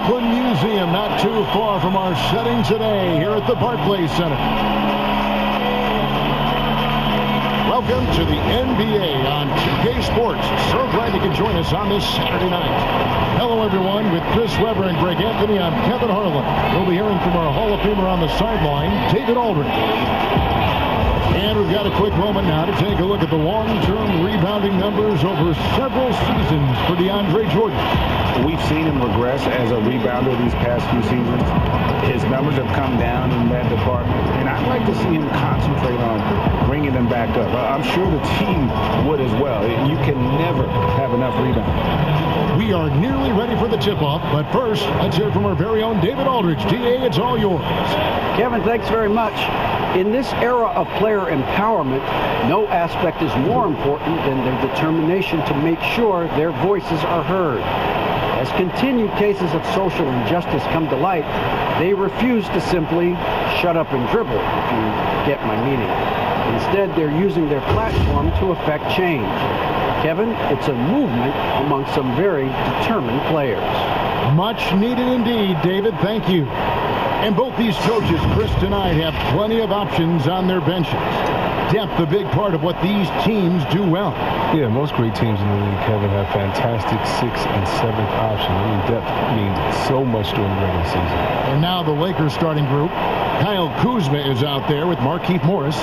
Brooklyn Museum, not too far from our setting today here at the Barclays Center. Welcome to the NBA on 2K Sports. So glad you could join us on this Saturday night. Hello, everyone. With Chris Webber and Greg Anthony, I'm Kevin Harlan. We'll be hearing from our Hall of Famer on the sideline, David Aldridge. And we've got a quick moment now to take a look at the long-term rebounding numbers over several seasons for DeAndre Jordan. We've seen him regress as a rebounder these past few seasons. His numbers have come down in that department, and I'd like to see him concentrate on bringing them back up. I'm sure the team would as well. You can never have enough rebounds. We are nearly ready for the tip-off, but first, let's hear from our very own David Aldridge. DA, it's all yours. Kevin, thanks very much. In this era of player empowerment, no aspect is more important than their determination to make sure their voices are heard. As continued cases of social injustice come to light, they refuse to simply shut up and dribble, if you get my meaning. Instead, they're using their platform to effect change. Kevin, it's a movement among some very determined players. Much needed indeed, David. Thank you. And both these coaches, Chris tonight, have plenty of options on their benches. Depth, a big part of what these teams do well. Yeah, most great teams in the league, Kevin, have fantastic 6th and 7th options. I mean, depth means so much during the regular season. And now the Lakers starting group. Kyle Kuzma is out there with Markieff Morris.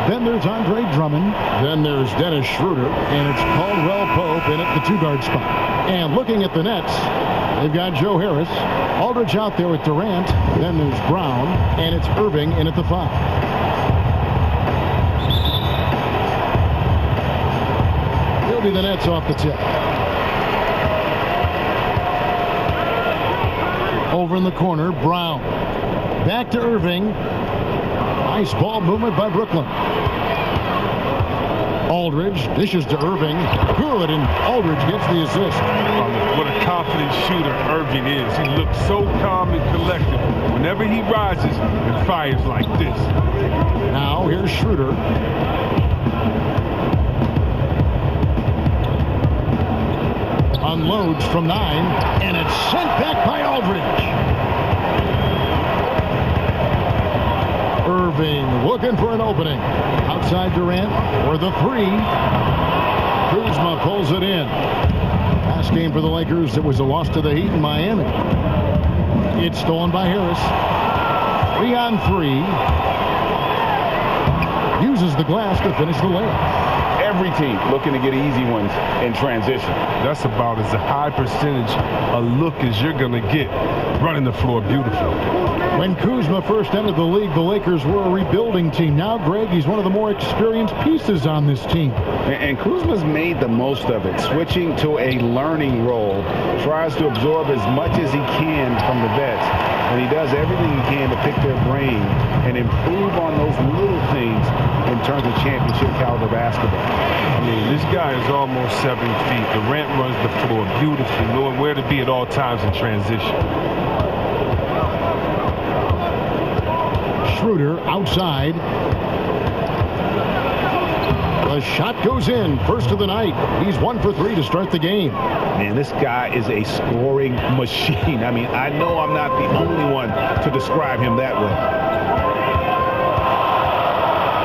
Then there's Andre Drummond. Then there's Dennis Schroeder. And it's Caldwell Pope in at the 2-guard spot. And looking at the Nets, they've got Joe Harris. Aldridge out there with Durant. Then there's Brown. And it's Irving in at the 5. He'll be the Nets off the tip. Over in the corner, Brown. Back to Irving. Nice ball movement by Brooklyn. Aldridge dishes to Irving. Good, and Aldridge gets the assist. What a confident shooter Irving is. He looks so calm and collected whenever he rises and fires like this. Now here's Schroeder. Unloads from 9, and it's sent back by Aldridge. Irving looking for an opening. Outside Durant for the 3. Kuzma pulls it in. Last game for the Lakers, it was a loss to the Heat in Miami. It's stolen by Harris. 3 on 3. Uses the glass to finish the layup. Every team looking to get easy ones in transition. That's about as a high percentage a look as you're going to get running the floor beautiful. When Kuzma first entered the league, the Lakers were a rebuilding team. Now, Greg, he's one of the more experienced pieces on this team. And Kuzma's made the most of it, switching to a learning role, tries to absorb as much as he can from the vets, and he does everything he can to pick their brain and improve on those little things in terms of championship caliber basketball. I mean, this guy is almost 7 feet. Durant runs the floor beautifully, knowing where to be at all times in transition. Schroeder outside. The shot goes in. First of the night. He's 1 for 3 to start the game. Man, this guy is a scoring machine. I mean, I know I'm not the only one to describe him that way.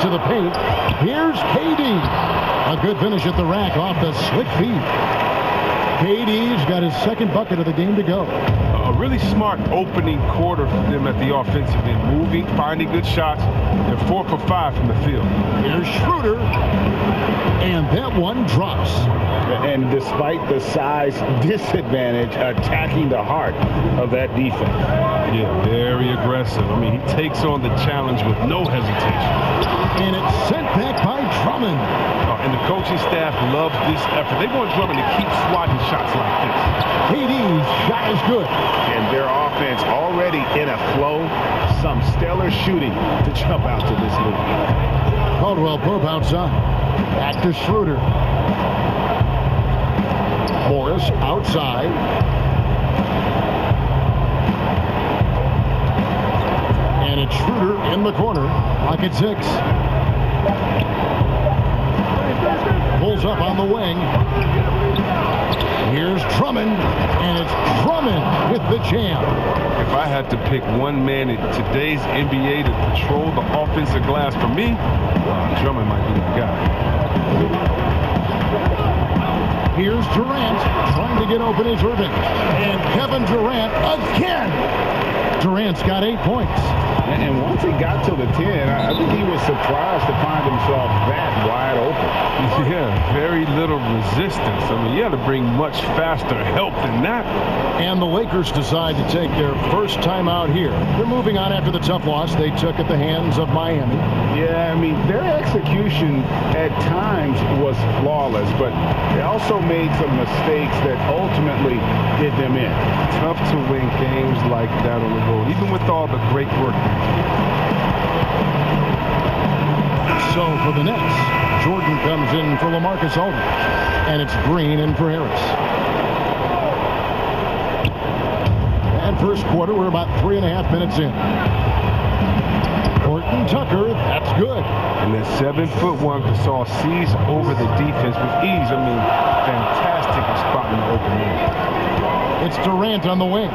To the paint. Here's KD. A good finish at the rack off the slick feed. KD's got his second bucket of the game to go. A really smart opening quarter for them at the offensive end. Moving, finding good shots. They're 4 for 5 from the field. Here's Schroeder. And that one drops. And despite the size disadvantage, attacking the heart of that defense. Yeah, very aggressive. I mean, he takes on the challenge with no hesitation. And it's sent back by Drummond. And the coaching staff loves this effort. They want Drummond to keep swatting shots like this. KD's shot is good. And their offense already in a flow. Some stellar shooting to jump out to this league. Caldwell Pope outside. Back to Schroeder. Morris outside. And it's Schroeder in the corner. Lock at 6. Pulls up on the wing. Here's Drummond, and it's Drummond with the jam. If I had to pick one man in today's NBA to patrol the offensive glass for me, Drummond might be the guy. Here's Durant trying to get open is Irving. And Kevin Durant again. Durant's got 8 points. And once he got to the 10, I think he was surprised to find himself that wide open. Yeah, very little resistance. I mean, you had to bring much faster help than that. And the Lakers decide to take their first time out here. They're moving on after the tough loss they took at the hands of Miami. Yeah, I mean, their execution at times was flawless, but they also made some mistakes that ultimately did them in. Tough to win games like that on the road, even with all the great work. So for the Nets, Jordan comes in for LaMarcus Aldridge, and it's Green in for Harris. And first quarter, we're about 3.5 minutes in. Horton Tucker, that's good. And that 7'1" Gasol sees over the defense with ease. I mean, fantastic at spotting the open man. It's Durant on the wing.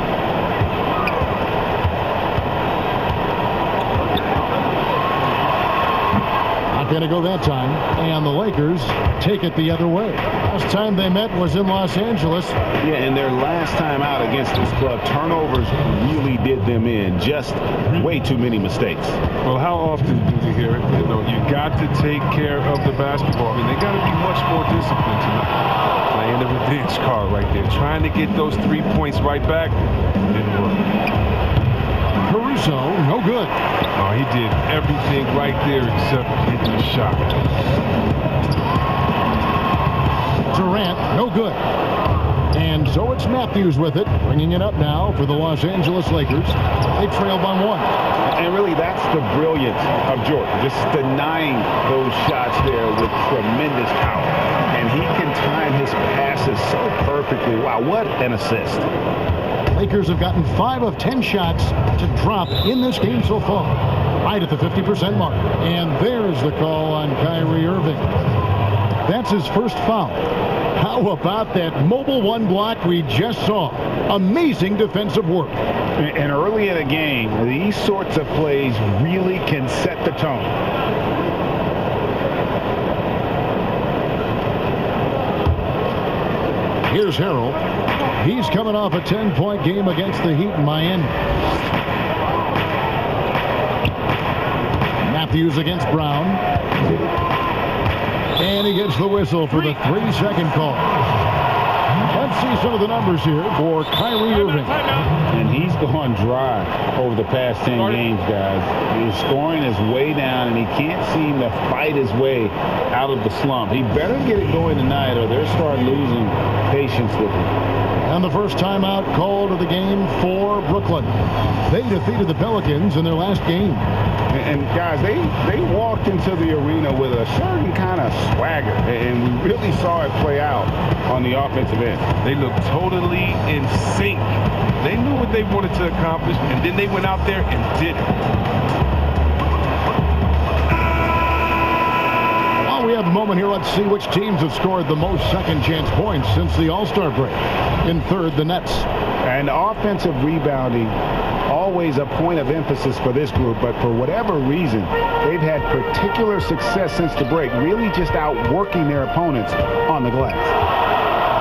Not going to go that time. And the Lakers take it the other way. Last time they met was in Los Angeles. Yeah, and their last time out against this club, turnovers really did them in. Just way too many mistakes. Well, how often do we hear it? You know, you got to take care of the basketball. I mean, they got to be much more disciplined tonight. Playing the revenge card right there. Trying to get those 3 points right back. Didn't work. Caruso, no good. Oh, he did everything right there except hit the shot. Durant, no good. And so it's Matthews with it, bringing it up now for the Los Angeles Lakers. They trail by 1. And really, that's the brilliance of Jordan, just denying those shots there with tremendous power. And he can time his passes so perfectly. Wow, what an assist. Lakers have gotten 5 of 10 shots to drop in this game so far, right at the 50% mark. And there's the call on Kyrie Irving. That's his first foul. How about that mobile 1 block we just saw? Amazing defensive work. And early in a game, these sorts of plays really can set the tone. Here's Harrell. He's coming off a 10-point game against the Heat in Miami. Matthews against Brown. And he gets the whistle for the 3-second call. Let's see some of the numbers here for Kyrie Irving. And he's gone dry over the past 10 games, guys. His scoring is way down, and he can't seem to fight his way out of the slump. He better get it going tonight, or they'll start losing patience with him. And the first timeout called of the game for Brooklyn. They defeated the Pelicans in their last game. And guys, they walked into the arena with a certain kind of swagger, and we really saw it play out on the offensive end. They looked totally in sync. They knew what they wanted to accomplish, and then they went out there and did it. While we have a moment here, let's see which teams have scored the most second-chance points since the All-Star break. In third, the Nets. And offensive rebounding, always a point of emphasis for this group, but for whatever reason, they've had particular success since the break, really just outworking their opponents on the glass.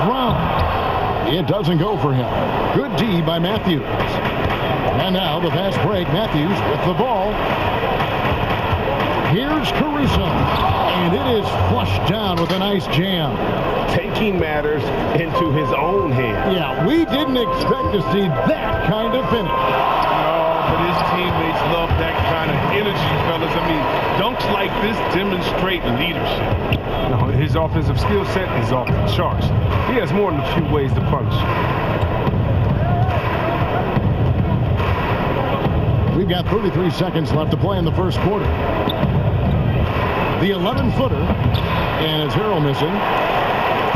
Brown. It doesn't go for him. Good D by Matthews. And now the fast break. Matthews with the ball. Here's Caruso. And it is flushed down with a nice jam. Taking matters into his own hands. Yeah, we didn't expect to see that kind of finish. No, but his teammates love that kind of energy, fellas. I mean, dunks like this demonstrate leadership. No, his offensive skill set is off the charts. He has more than a few ways to punish. We've got 33 seconds left to play in the first quarter. The 11-footer, and it's Harrell missing.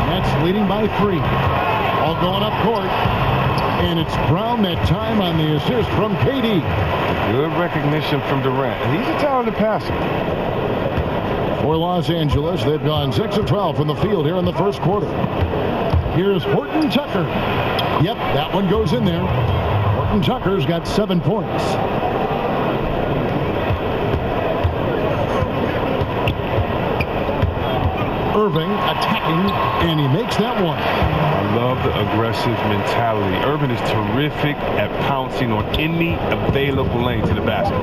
Nets leading by 3. All going up court. And it's Brown that time on the assist from KD. Good recognition from Durant. He's a talented passer. For Los Angeles, they've gone 6 of 12 from the field here in the first quarter. Here's Horton Tucker. Yep, that one goes in there. Horton Tucker's got 7 points. Irving attacking, and he makes that one. I love the aggressive mentality. Irving is terrific at pouncing on any available lane to the basket.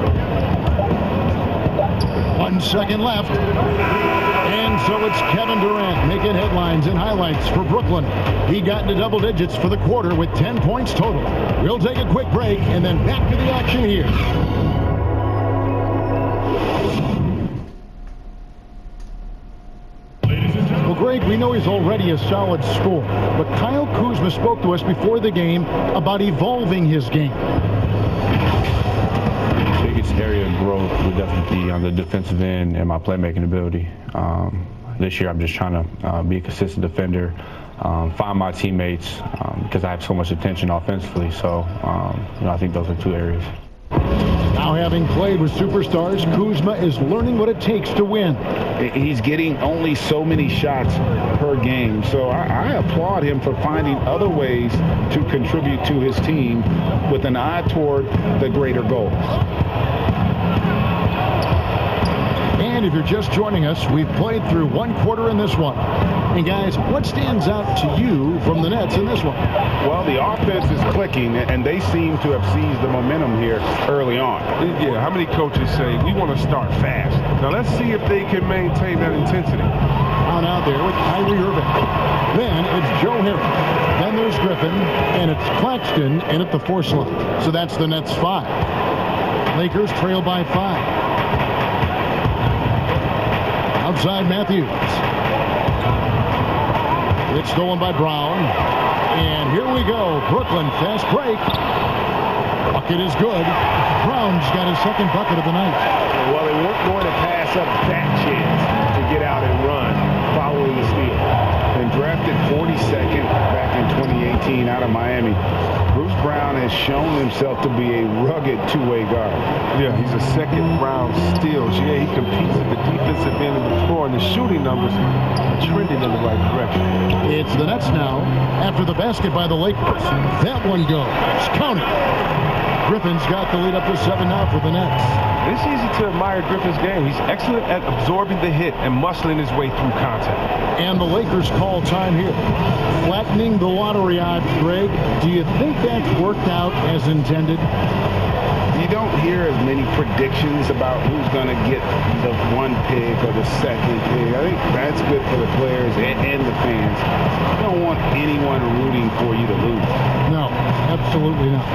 1 second left. And so it's Kevin Durant making headlines and highlights for Brooklyn. He got into double digits for the quarter with 10 points total. We'll take a quick break and then back to the action here. Well, Greg, we know he's already a solid scorer, but Kyle Kuzma spoke to us before the game about evolving his game. Biggest area of growth would definitely be on the defensive end and my playmaking ability. This year I'm just trying to be a consistent defender, find my teammates because I have so much attention offensively. So I think those are 2 areas. Now, having played with superstars, Kuzma is learning what it takes to win. He's getting only so many shots per game, so I applaud him for finding other ways to contribute to his team with an eye toward the greater goal. And if you're just joining us, we've played through 1 quarter in this one. And guys, what stands out to you from the Nets in this one? Well, the offense is clicking, and they seem to have seized the momentum here early on. Yeah, how many coaches say we want to start fast? Now let's see if they can maintain that intensity. On out there with Kyrie Irving. Then it's Joe Harris. Then there's Griffin, and it's Claxton in at the 4 slot. So that's the Nets 5. Lakers trail by 5. Outside Matthews. It's stolen by Brown. And here we go. Brooklyn fast break. Bucket is good. Brown's got his 2nd bucket of the night. Well, they weren't going to pass up that chance to get out and run following the steal. And drafted 42nd back in 2018 out of Miami. Bruce Brown has shown himself to be a rugged 2-way guard. Yeah, he's a 2nd-round steal. Yeah, he competes at the defensive end of the floor, and the shooting numbers are trending in the right direction. It's the Nets now after the basket by the Lakers. That one goes. Count it. Griffin's got the lead up to 7 now for the Nets. It's easy to admire Griffin's game. He's excellent at absorbing the hit and muscling his way through contact. And the Lakers call time here. Flattening the lottery odds, Greg. Do you think that's worked out as intended? You don't hear as many predictions about who's going to get the 1 pick or the 2nd pick. I think that's good for the players and the fans. You don't want anyone rooting for you to lose. No, absolutely not.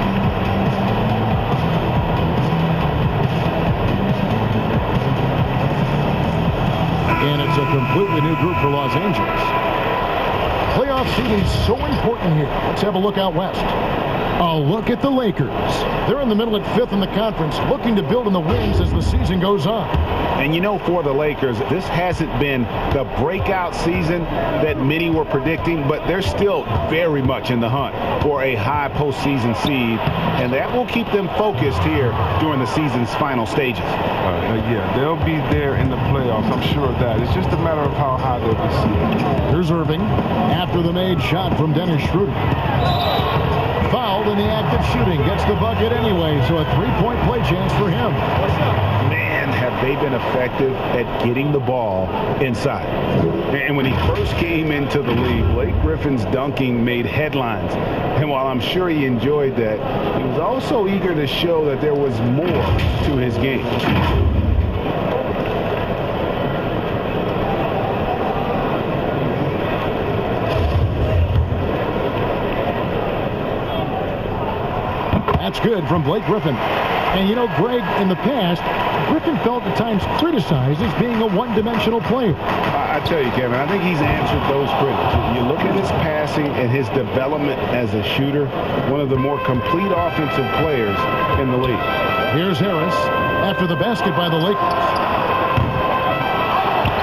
And it's a completely new group for Los Angeles. Playoff seeding is so important here. Let's have a look out west. A look at the Lakers. They're in the middle at 5th in the conference, looking to build on the wins as the season goes on. And you know, for the Lakers, this hasn't been the breakout season that many were predicting, but they're still very much in the hunt for a high postseason seed, and that will keep them focused here during the season's final stages. Yeah, they'll be there in the playoffs. I'm sure of that. It's just a matter of how high they'll be seeded. Here's Irving after the made shot from Dennis Schroeder. Fouled in the act of shooting. Gets the bucket anyway, so a 3-point play chance for him. Man, have they been effective at getting the ball inside. And when he first came into the league, Blake Griffin's dunking made headlines. And while I'm sure he enjoyed that, he was also eager to show that there was more to his game. That's good from Blake Griffin. And you know, Greg, in the past, Griffin felt at times criticized as being a one-dimensional player. I tell you, Kevin, I think he's answered those critics. You look at his passing and his development as a shooter, one of the more complete offensive players in the league. Here's Harris after the basket by the Lakers.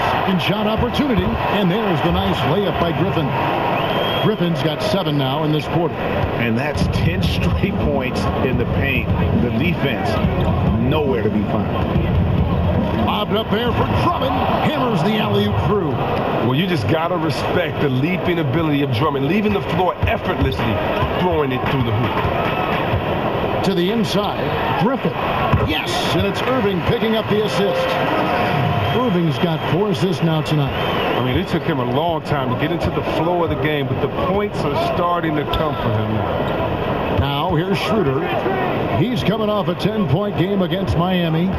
Second shot opportunity, and there's the nice layup by Griffin. Griffin's got 7 now in this quarter. And that's 10 straight points in the paint. The defense, nowhere to be found. Lobbed up there for Drummond. Hammers the alley-oop through. Well, you just got to respect the leaping ability of Drummond, leaving the floor effortlessly, throwing it through the hoop. To the inside, Griffin. Yes, and it's Irving picking up the assist. Irving's got 4 assists now tonight. I mean, it took him a long time to get into the flow of the game, but the points are starting to come for him now. Now, here's Schroeder. He's coming off a 10-point game against Miami.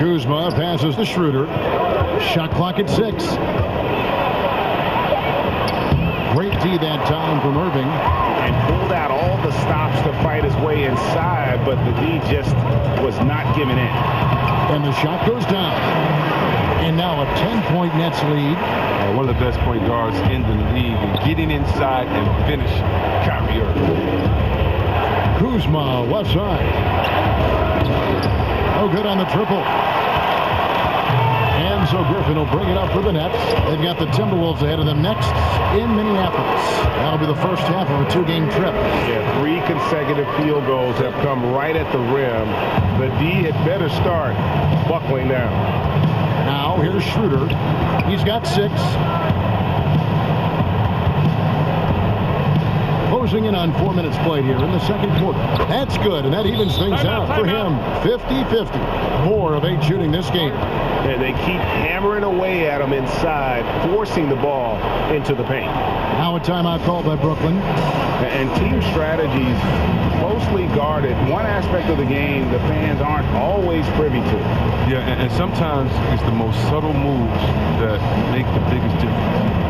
Kuzma passes to Schroeder. Shot clock at 6. Great D that time from Irving. And pulled out all the stops to fight his way inside, but the D just was not giving in. And the shot goes down. And now a 10-point Nets lead. One of the best point guards in the league, and getting inside and finish Kyrie Irving. Kuzma, left side. No good on the triple. And so Griffin will bring it up for the Nets. They've got the Timberwolves ahead of them next in Minneapolis. That'll be the first half of a 2-game trip. Yeah, 3 consecutive field goals have come right at the rim. The D had better start buckling down. Now here's Schroeder. He's got 6. Closing in on 4 minutes played here in the second quarter. That's good, and that evens things out for him. 50-50. 4 of 8 shooting this game. And they keep hammering away at him inside, forcing the ball into the paint. Now a timeout called by Brooklyn. And team strategies closely guarded. One aspect of the game the fans aren't always privy to. Yeah, and sometimes it's the most subtle moves that make the biggest difference.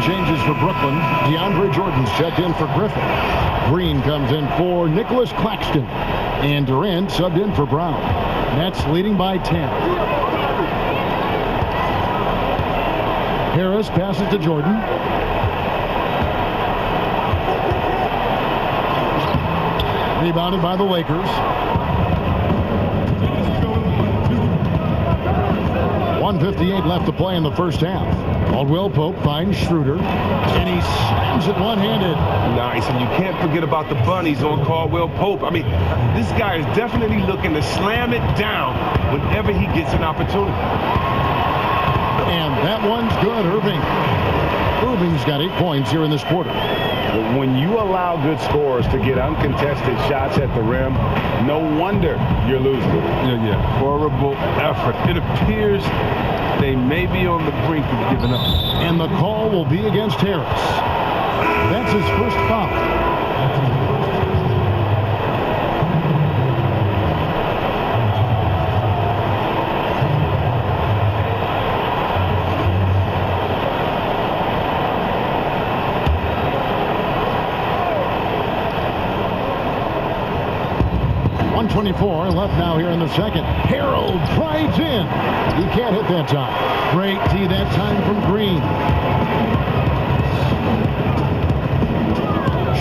Changes for Brooklyn. DeAndre Jordan's checked in for Griffin. Green comes in for Nicholas Claxton. And Durant subbed in for Brown. Nets leading by 10. Harris passes to Jordan. Rebounded by the Lakers. 1:58 left to play in the first half. Caldwell Pope finds Schroeder, and he slams it one-handed. Nice, and you can't forget about the bunnies on Caldwell Pope. I mean, this guy is definitely looking to slam it down whenever he gets an opportunity. And that one's good, Irving. Irving's got 8 points here in this quarter. When you allow good scorers to get uncontested shots at the rim, no wonder you're losing. Yeah. Horrible effort. It appears they may be on the brink of giving up. And the call will be against Harris. That's his first foul. .24 left now here in the second. Harold drives in. He can't hit that time. Great D that time from Green.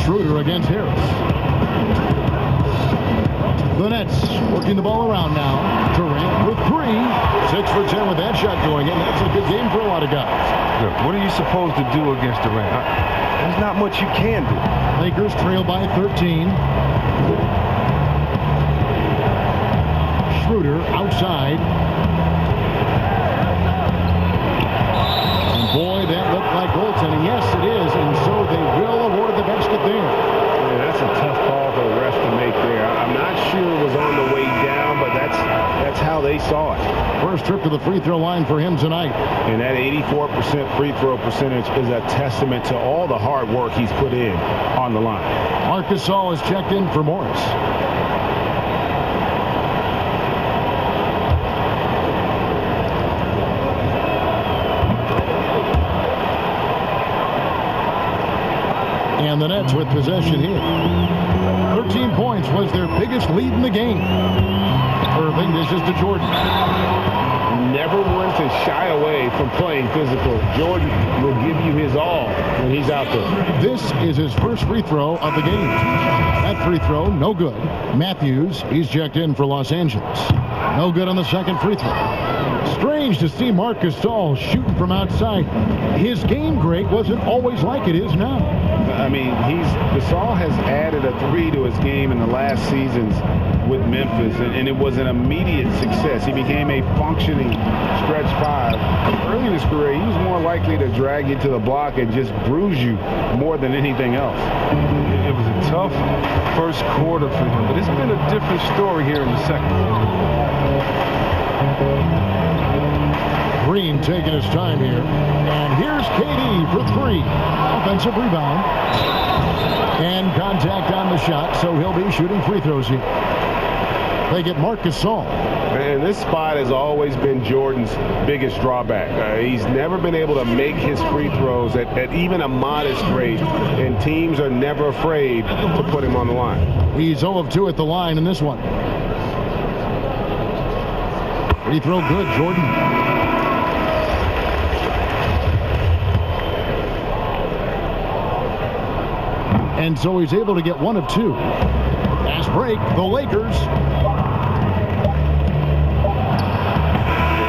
Schroeder against Harris. The Nets working the ball around now. Durant with 3. 6 for 10 with that shot going in. That's a good game for a lot of guys. Look, what are you supposed to do against Durant? There's not much you can do. Lakers trail by 13. Schroeder outside. And boy, that looked like goaltending. Yes, it is. And so they will award the basket there. Yeah, that's a tough call for the refs to make there. I'm not sure it was on the way down, but that's how they saw it. First trip to the free throw line for him tonight. And that 84% free throw percentage is a testament to all the hard work he's put in on the line. Marc Gasol is checked in for Morris. And the Nets with possession here. 13 points was their biggest lead in the game. Irving dishes to Jordan. Never one to shy away from playing physical. Jordan will give you his all when he's out there. This is his first free throw of the game. That free throw, no good. Matthews, he's checked in for Los Angeles. No good on the second free throw. strange to see Marc Gasol shooting from outside. His game great wasn't always like it is now. I mean, Gasol has added a 3 to his game in the last seasons with Memphis, and it was an immediate success. He became a functioning stretch 5. Early in his career, he was more likely to drag you to the block and just bruise you more than anything else. It was a tough first quarter for him, but it's been a different story here in the second. Green taking his time here. And here's KD for 3. Offensive rebound. And contact on the shot, so he'll be shooting free throws here. They get Marc Gasol. And this spot has always been Jordan's biggest drawback. He's never been able to make his free throws at even a modest rate, and teams are never afraid to put him on the line. He's 0 of 2 at the line in this one. Free throw good, Jordan. And so he's able to get 1 of 2. Fast break, the Lakers.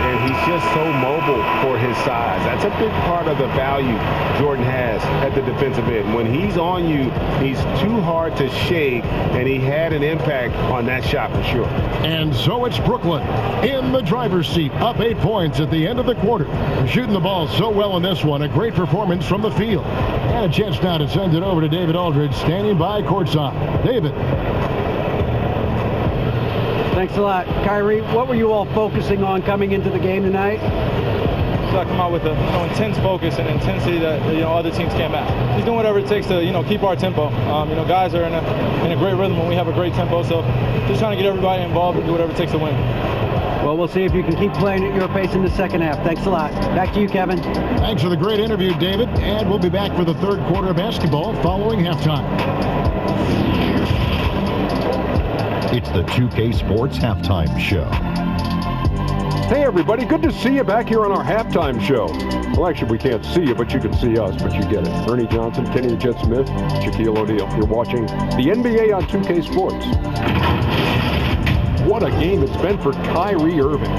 And he's just so mobile for his size. That's a big part of the value Jordan has at the defensive end. When he's on you, he's too hard to shake, and he had an impact on that shot for sure. And so it's Brooklyn in the driver's seat, up 8 points at the end of the quarter. They're shooting the ball so well in this one. A great performance from the field. And a chance now to send it over to David Aldridge, standing by courtside. David. Thanks a lot. Kyrie, what were you all focusing on coming into the game tonight? So I come out with a intense focus and intensity that other teams can't match. Just doing whatever it takes to keep our tempo. Guys are in a great rhythm when we have a great tempo. So just trying to get everybody involved and do whatever it takes to win. Well, we'll see if you can keep playing at your pace in the second half. Thanks a lot. Back to you, Kevin. Thanks for the great interview, David. And we'll be back for the third quarter of basketball following halftime. It's the 2K Sports Halftime Show. Hey everybody, good to see you back here on our halftime show. Well, actually we can't see you, but you can see us, but you get it. Ernie Johnson, Kenny the Jet Smith, Shaquille O'Neal. You're watching the NBA on 2K Sports. What a game it's been for Kyrie Irving.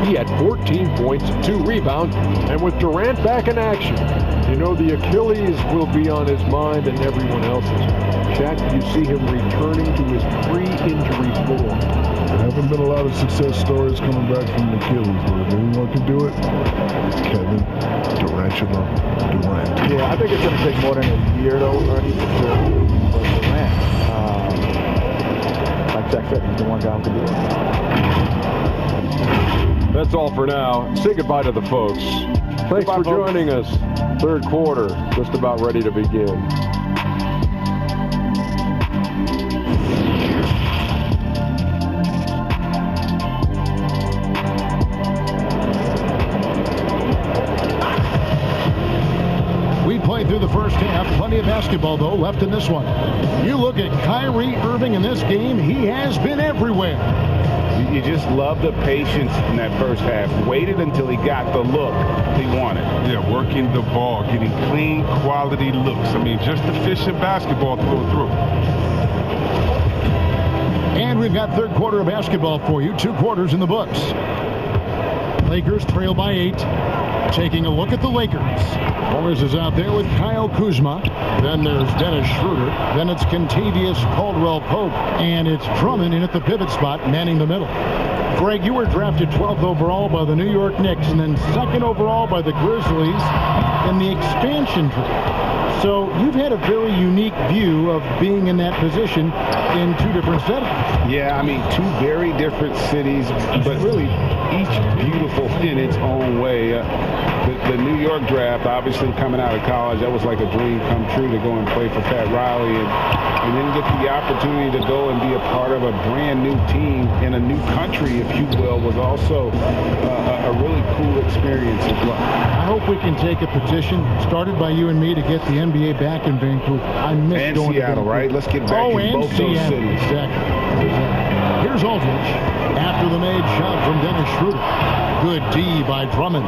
He had 14 points, 2 rebounds, and with Durant back in action, the Achilles will be on his mind and everyone else's. Shaq, you see him returning to his pre-injury form. There haven't been a lot of success stories coming back from the Achilles, but if anyone can do it, it's Kevin Durant. Yeah, I think it's going to take more than a year, though, Ernie, for Durant. Like Jack said, he's the one guy who can do it. That's all for now. Say goodbye to the folks. Thanks for joining us. Third quarter, just about ready to begin. We played through the first half. Plenty of basketball, though, left in this one. You look at Kyrie Irving in this game, he has been everywhere. You just love the patience in that first half. Waited until he got the look he wanted. Yeah, working the ball, getting clean, quality looks. Just efficient basketball through. And we've got third quarter of basketball for you. 2 quarters in the books. Lakers trail by 8. Taking a look at the Lakers. Morris is out there with Kyle Kuzma. Then there's Dennis Schroeder. Then it's Kentavious Caldwell-Pope. And it's Drummond in at the pivot spot, manning the middle. Greg, you were drafted 12th overall by the New York Knicks and then 2nd overall by the Grizzlies in the expansion draft. So you've had a very unique view of being in that position in 2 different settings. Yeah, 2 very different cities, but really each beautiful in its own way. The New York draft, obviously coming out of college, that was like a dream come true to go and play for Pat Riley and then get the opportunity to go and be a part of a brand new team in a new country, if you will, was also a really cool experience as well. I hope we can take a petition started by you and me to get the NBA back in Vancouver. I miss and going Seattle, to right? Let's get back in both those cities. Exactly. Here's Aldridge after the made shot from Dennis Schroeder. Good D by Drummond.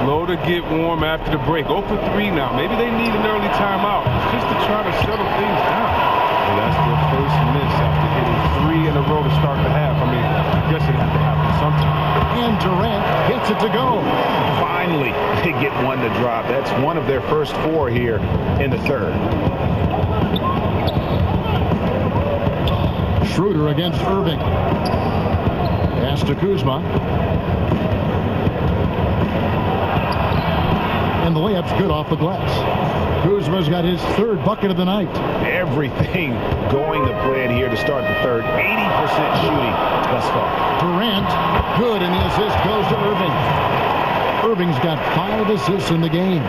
Slow to get warm after the break. 0 for 3 now. Maybe they need an early timeout just to try to settle things down. Well, that's their first miss after 3 in a row to start the half. I mean, I guess it had to happen sometime. And Durant gets it to go. Finally, they get one to drop. That's one of their first 4 here in the third. Schroeder against Irving. Pass to Kuzma. And the layup's good off the glass. Kuzma's got his 3rd bucket of the night. Everything going to plan here to start the third. 80% shooting thus far. Durant, good, and the assist goes to Irving. Irving's got 5 assists in the game.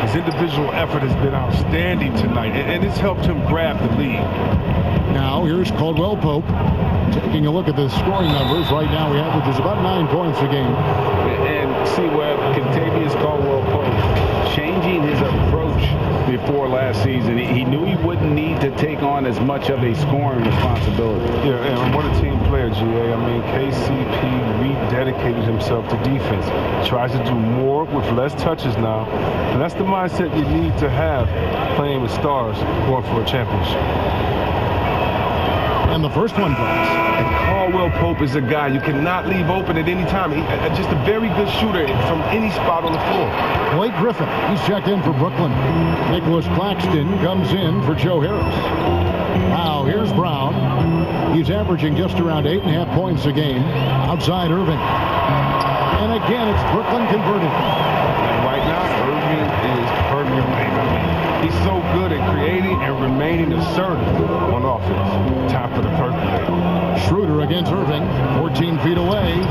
His individual effort has been outstanding tonight, and it's helped him grab the lead. Now, here's Caldwell Pope. Taking a look at the scoring numbers. Right now, he averages about 9 points a game. And see what Contavious Caldwell Pope changing his approach before last season. He knew he wouldn't need to take on as much of a scoring responsibility. Yeah, and what a team player, GA. I mean, KCP rededicated himself to defense. Tries to do more with less touches now. And that's the mindset you need to have playing with stars going for a championship. And the first one goes. And Caldwell Pope is a guy you cannot leave open at any time. He's just a very good shooter from any spot on the floor. Blake Griffin, he's checked in for Brooklyn. Nicholas Claxton comes in for Joe Harris. Now, here's Brown. He's averaging just around 8.5 points a game outside Irving. And again, it's Brooklyn converted. And right now, Irving is permeating. He's so good at creating and remaining assertive on offense. Time for the percolate. Schroeder against Irving, 14 feet away.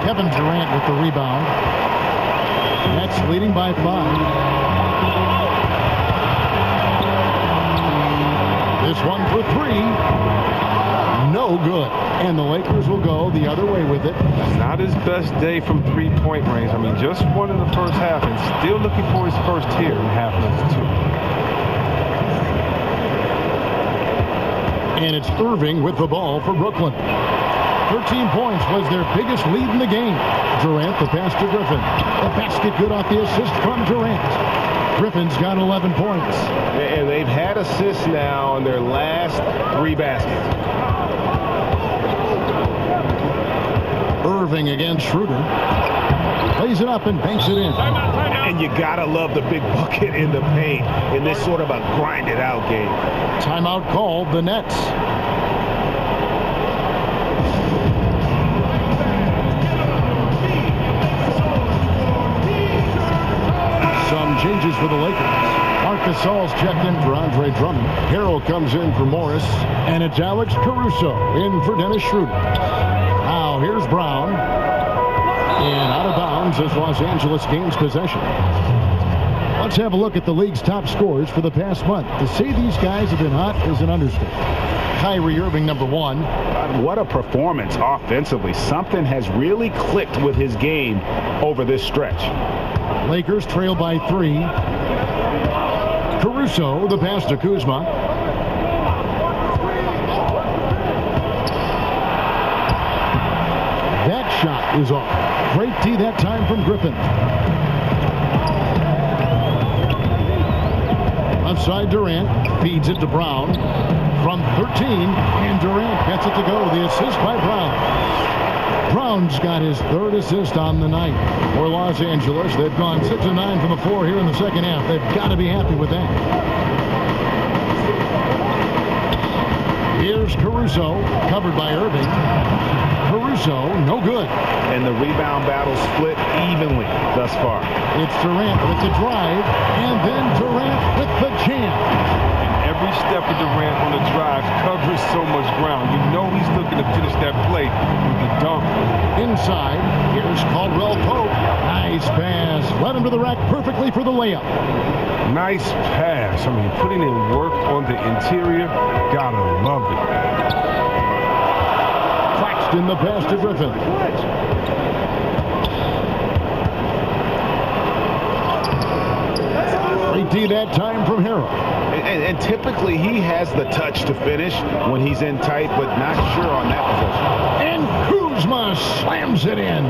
Kevin Durant with the rebound. Nets leading by 5. This one for 3. No good. And the Lakers will go the other way with it. Not his best day from 3-point range. I mean, just one in the first half and still looking for his first here in half number 2. And it's Irving with the ball for Brooklyn. 13 points was their biggest lead in the game. Durant, the pass to Griffin. The basket good off the assist from Durant. Griffin's got 11 points. And they've had assists now in their last 3 baskets. Irving against Schroeder. Plays it up and banks it in. And you gotta love the big bucket in the paint in this sort of a grinded out game. Timeout called, the Nets. Some changes for the Lakers. Marc Gasol's checked in for Andre Drummond. Harrell comes in for Morris. And it's Alex Caruso in for Dennis Schroeder. Now here's Brown. And out of bounds as Los Angeles gains possession. Let's have a look at the league's top scorers for the past month. To say these guys have been hot is an understatement. Kyrie Irving, number 1. What a performance offensively. Something has really clicked with his game over this stretch. Lakers trail by 3. Caruso, the pass to Kuzma. That shot is off. Great D that time from Griffin. Left side Durant feeds it to Brown from 13, and Durant gets it to go. The assist by Brown. Brown's got his 3rd assist on the night for Los Angeles. They've gone 6 of 9 from the floor here in the second half. They've got to be happy with that. Here's Caruso, covered by Irving. Caruso, no good. And the rebound battle split evenly thus far. It's Durant with the drive, and then Durant with the jam. Every step of Durant on the drive covers so much ground. You know he's looking to finish that play with the dunk. Inside, here's Caldwell Pope. Nice pass. Led him to the rack perfectly for the layup. Nice pass. I mean, putting in work on the interior. Gotta love it. Claxton the pass to Griffin. Great D that time from Harrell. And typically he has the touch to finish when he's in tight, but not sure on that possession. And Kuzma slams it in.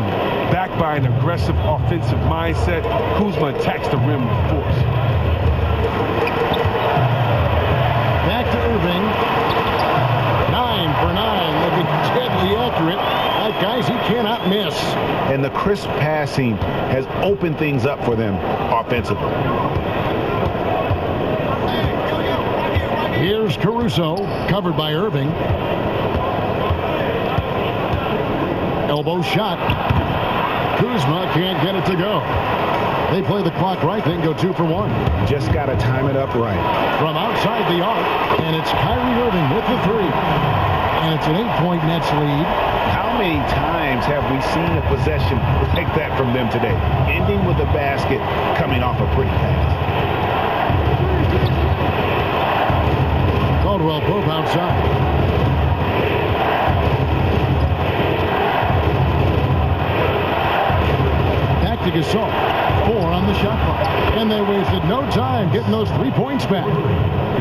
Backed by an aggressive offensive mindset, Kuzma attacks the rim with force. Back to Irving. 9 for 9. very deadly accurate. Guys, he cannot miss. And the crisp passing has opened things up for them offensively. Here's Caruso, covered by Irving. Elbow shot. Kuzma can't get it to go. They play the clock right, then go 2 for 1. Just got to time it up right. From outside the arc, and it's Kyrie Irving with the 3. And it's an 8-point Nets lead. How many times have we seen a possession like that from them today? Ending with a basket, coming off a pretty pass. Caldwell Pope outside. To Gasol. 4 on the shot clock. And they wasted no time getting those 3 points back.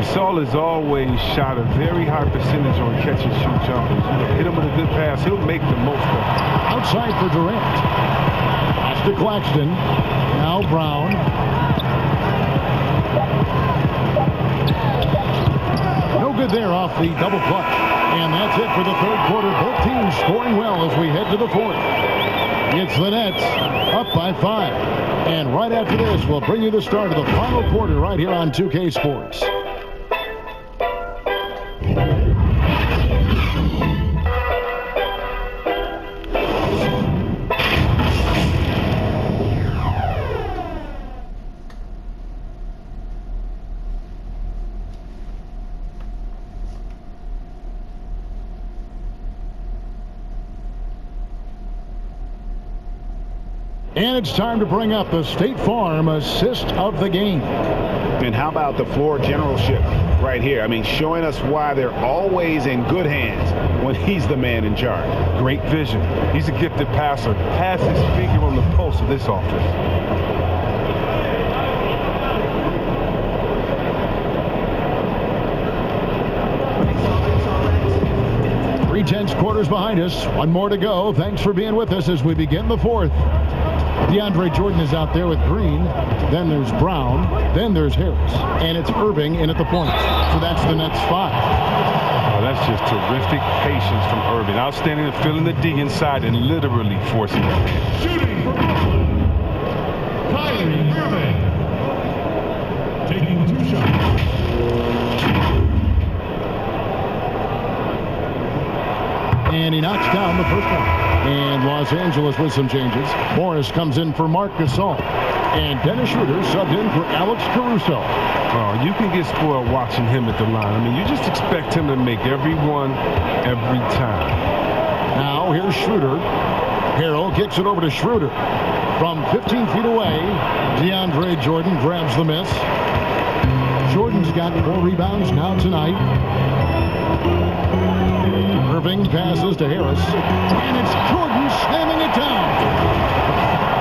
Gasol has always shot a very high percentage on catch and shoot jumpers. Hit him with a good pass, he'll make the most of it. Outside for Durant. Pass to Claxton. Now Brown. No good there off the double clutch. And that's it for the third quarter. Both teams scoring well as we head to the fourth. It's the Nets up by 5. And right after this, we'll bring you the start of the final quarter right here on 2K Sports. And it's time to bring up the State Farm assist of the game. And how about the floor generalship right here? I mean, showing us why they're always in good hands when he's the man in charge. Great vision. He's a gifted passer. Has his finger on the pulse of this offense. 3/10 quarters behind us. One more to go. Thanks for being with us as we begin the fourth. DeAndre Jordan is out there with Green. Then there's Brown. Then there's Harris. And it's Irving in at the point. So that's the Nets 5. Oh, that's just terrific patience from Irving. Outstanding at filling the D inside and literally forcing it. Shooting for Brooklyn, Kyrie Irving. Taking 2 shots. And he knocks down the first one. And Los Angeles with some changes. Morris comes in for Marc Gasol. And Dennis Schroeder subbed in for Alex Caruso. Oh, you can get spoiled watching him at the line. I mean, you just expect him to make every one, every time. Now here's Schroeder. Harrell kicks it over to Schroeder. From 15 feet away, DeAndre Jordan grabs the miss. Jordan's got 4 rebounds now tonight. Irving passes to Harris. And it's Jordan slamming it down.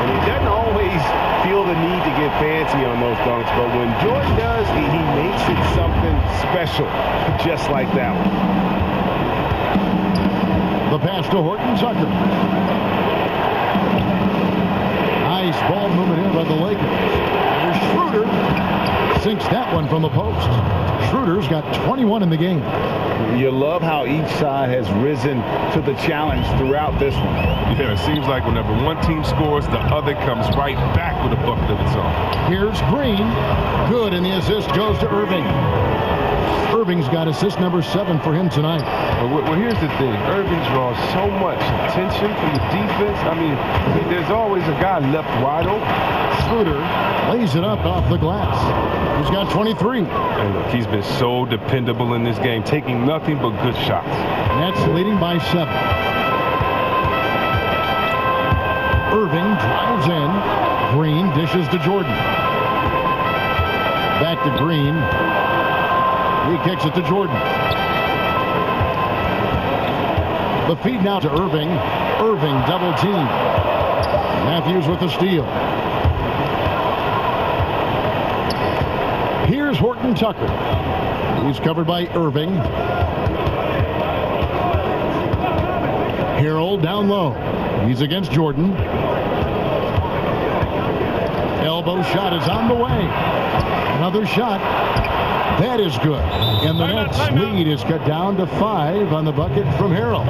And he doesn't always feel the need to get fancy on those dunks, but when Jordan does, he makes it something special, just like that one. The pass to Horton Tucker. Nice ball movement here by the Lakers. There's Schroeder. Sinks that one from the post. Schroeder's got 21 in the game. You love how each side has risen to the challenge throughout this one. Yeah, it seems like whenever one team scores, the other comes right back with a bucket of its own. Here's Green. Good, and the assist goes to Irving. Irving's got assist number 7 for him tonight. Well, here's the thing. Irving draws so much attention from the defense. I mean, there's always a guy left wide open. Schroeder lays it up off the glass. He's got 23. And look, he's been so dependable in this game, taking nothing but good shots. Nets leading by 7. Irving drives in. Green dishes to Jordan. Back to Green. He kicks it to Jordan. The feed now to Irving. Irving double team. Matthews with the steal. Here's Horton Tucker. He's covered by Irving. Harrell down low. He's against Jordan. Elbow shot is on the way. Another shot. That is good. And the Nets lead is cut down to 5 on the bucket from Harrell.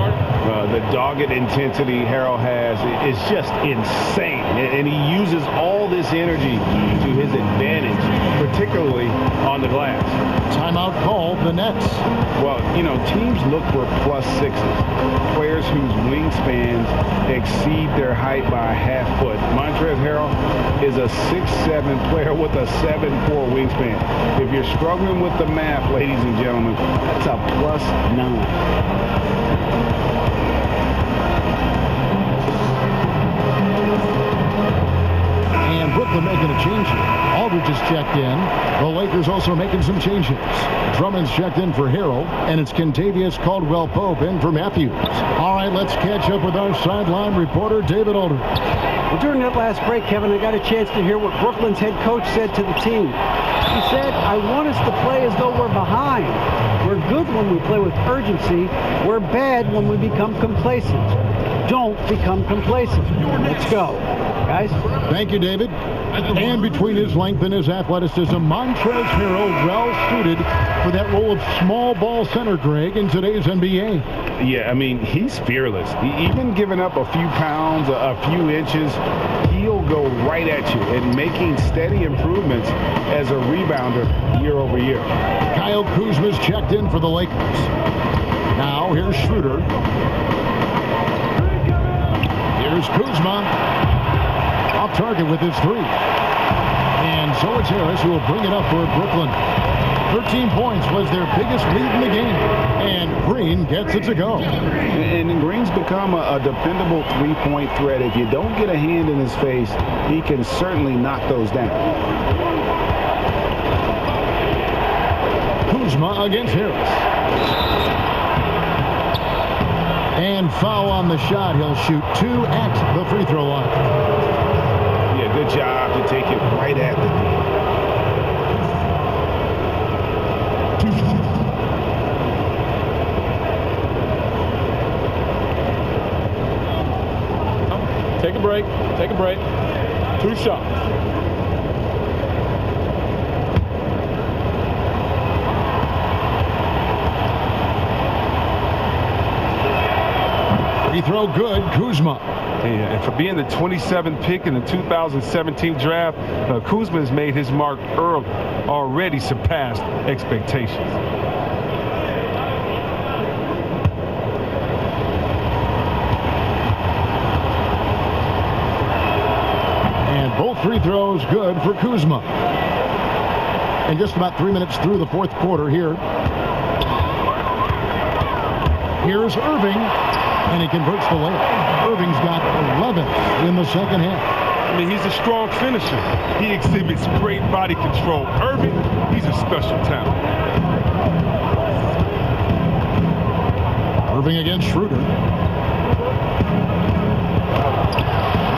The dogged intensity Harrell has is just insane. And he uses all this energy to his advantage, particularly on the glass. Timeout called the Nets. Well, you know, teams look for +6s, players whose wingspans exceed their height by a half foot. Montrezl Harrell is a 6'7" player with a 7'4" wingspan. If you're struggling with the math, ladies and gentlemen, that's a +9. And Brooklyn making a change here. Aldridge is checked in. The Lakers also making some changes. Drummond's checked in for Harrell, and it's Kentavious Caldwell-Pope in for Matthews. All right, let's catch up with our sideline reporter, David Aldridge. Well, during that last break, Kevin, I got a chance to hear what Brooklyn's head coach said to the team. He said, I want us to play as though we're behind. We're good when we play with urgency. We're bad when we become complacent. Don't become complacent. Let's go. Guys? Thank you, David. And between his length and his athleticism, Montrezl Harrell well-suited for that role of small ball center, Greg, in today's NBA. Yeah, I mean, he's fearless. Even giving up a few pounds, a few inches, he'll go right at you and making steady improvements as a rebounder year over year. Kyle Kuzma's checked in for the Lakers. Now, here's Schroeder. Here's Kuzma. Off target with his 3. And so it's Harris who will bring it up for Brooklyn. 13 points was their biggest lead in the game. And Green gets it to go. And Green's become a dependable three-point threat. If you don't get a hand in his face, he can certainly knock those down. Kuzma against Harris. And foul on the shot. He'll shoot 2 at the free throw line. Yeah, good job to take it right at the D. Take a break. Take a break. 2 shots. Free throw good, Kuzma. And for being the 27th pick in the 2017 draft, Kuzma has made his mark early, already surpassed expectations. And both free throws good for Kuzma. And just about 3 minutes through the fourth quarter here. Here's Irving, and he converts the layup. Irving's got 11 in the second half. I mean, he's a strong finisher. He exhibits great body control. Irving, he's a special talent. Irving against Schroeder.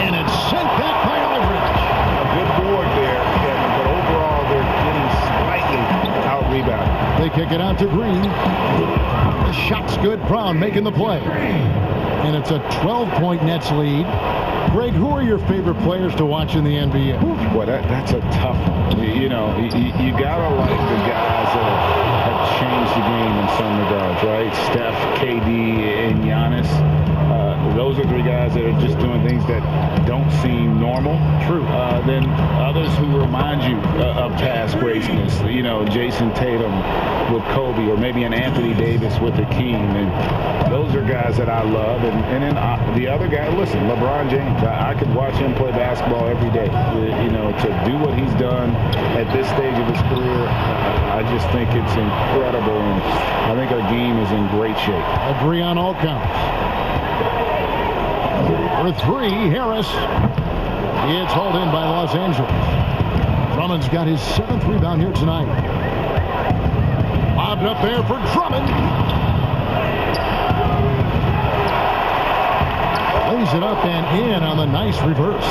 And it's sent back by Aldridge. A good board there, Kevin, but overall they're getting slightly out-rebounded. They kick it out to Green. The shot's good. Brown making the play. And it's a 12-point Nets lead. Greg, who are your favorite players to watch in the NBA? Well, that's a tough one. You know, you gotta like the guys that have changed the game in some regards, right? Steph, KD, and Giannis. Those are 3 guys that are just doing things that don't seem normal. True. Then others who remind you of past greatness. You know, Jason Tatum with Kobe, or maybe an Anthony Davis with Hakeem. And those are guys that I love. And then the other guy, listen, LeBron James. I could watch him play basketball every day. You know, to do what he's done at this stage of his career, I just think it's incredible. And I think our game is in great shape. Agree on all counts. For 3, Harris. It's hauled in by Los Angeles. Drummond's got his 7th rebound here tonight. Lobbed up there for Drummond. Lays it up and in on the nice reverse.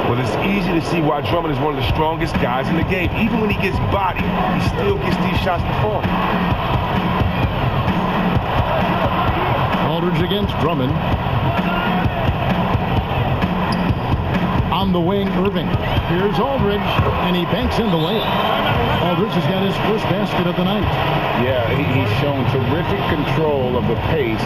Well, it's easy to see why Drummond is one of the strongest guys in the game. Even when he gets bodied, he still gets these shots to fall. Aldridge against Drummond. On the wing, Irving. Here's Aldridge, and he banks in the layup. Aldridge has got his first basket of the night. Yeah, he's shown terrific control of the pace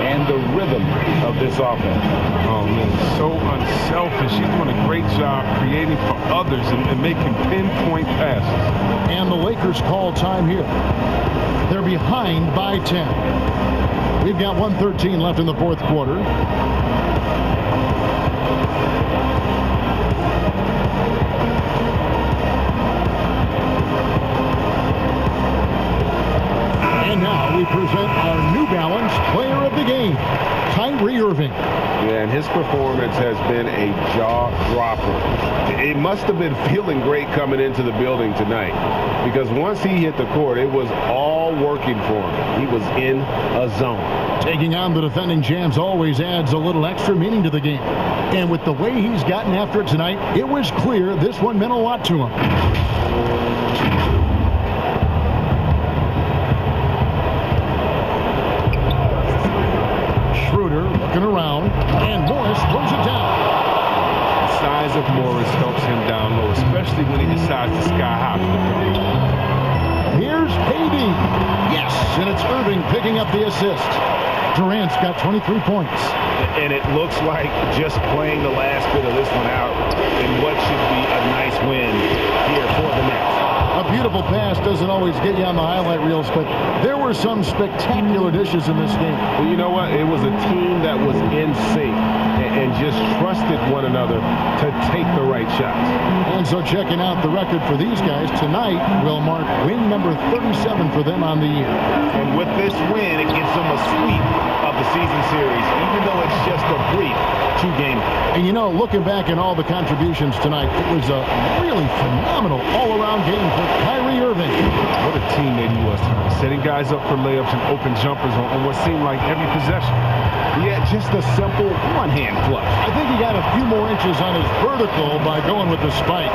and the rhythm of this offense. Oh, man, so unselfish. He's doing a great job creating for others and making pinpoint passes. And the Lakers call time here. They're behind by 10. We've got 1:13 left in the fourth quarter. And now we present our New Balance Player of the Game, Kyrie Irving. Yeah, and his performance has been a jaw-dropper. It must have been feeling great coming into the building tonight, because once he hit the court, it was all working for him. He was in a zone. Taking on the defending champs always adds a little extra meaning to the game. And with the way he's gotten after it tonight, it was clear this one meant a lot to him. Looking around, and Morris throws it down. The size of Morris helps him down low, especially when he decides to sky hop. Here's KD. Yes, and it's Irving picking up the assist. Durant's got 23 points. And it looks like just playing the last bit of this one out in what should be a nice win here for the Nets. A beautiful pass doesn't always get you on the highlight reels, but there were some spectacular dishes in this game. Well, you know what? It was a team that was in sync and just trusted one another to take the right shots. And so checking out the record for these guys tonight will mark win number 37 for them on the year. And with this win, it gives them a sweep of the season series, even though it's just a brief two-game. And you know, looking back at all the contributions tonight, it was a really phenomenal all-around game for Kyrie Irving. What a teammate he was tonight, setting guys up for layups and open jumpers on what seemed like every possession. Yeah, just a simple one-hand flush. I think he got a few more inches on his vertical by going with the spike.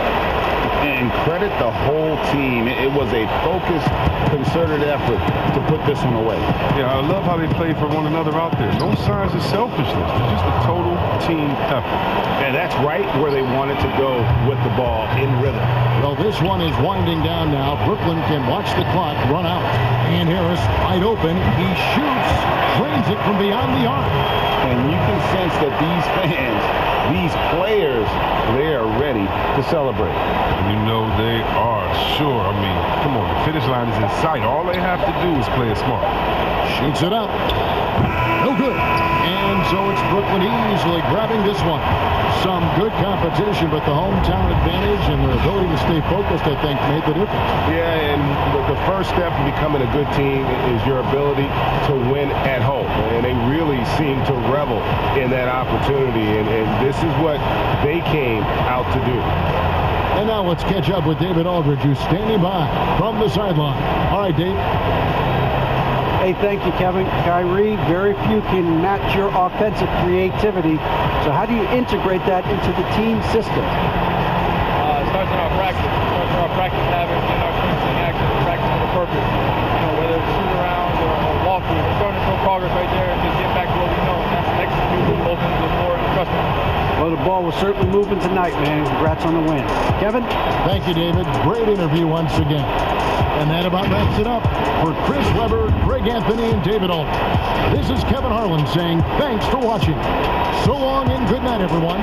And credit the whole team. It was a focused, concerted effort to put this one away. Yeah, I love how they played for one another out there. No signs of selfishness, just a total team effort. And that's right where they wanted to go with the ball in rhythm. Well, this one is winding down now. Brooklyn can watch the clock run out. And Harris wide open. He shoots, drains it from beyond the arc. And you can sense that these fans, these players, they are ready to celebrate. You know they are, sure. I mean, come on, the finish line is in sight. All they have to do is play it smart. Shoots it up. No good. And so it's Brooklyn easily grabbing this one. Some good competition, but the hometown advantage and their ability to stay focused, I think, made the difference. Yeah, and the first step in becoming a good team is your ability to win at home. And they really seem to revel in that opportunity. And this is what they came out to do. And now let's catch up with David Aldridge, who's standing by from the sideline. All right, Dave. Hey, thank you, Kevin. Kyrie, very few can match your offensive creativity. So how do you integrate that into the team system? It starts in our practice. It starts in our practice habits, getting our strengths in action, practice for the purpose. You know, whether it's shoot around or walkthrough, we're starting to show progress right there and just getting back to what we know, and that's execute, open the floor, and trust me. Well, the ball was certainly moving tonight, man. Congrats on the win. Kevin? Thank you, David. Great interview once again. And that about wraps it up. For Chris Webber, Greg Anthony, and David Aldridge, this is Kevin Harlan saying thanks for watching. So long and good night, everyone.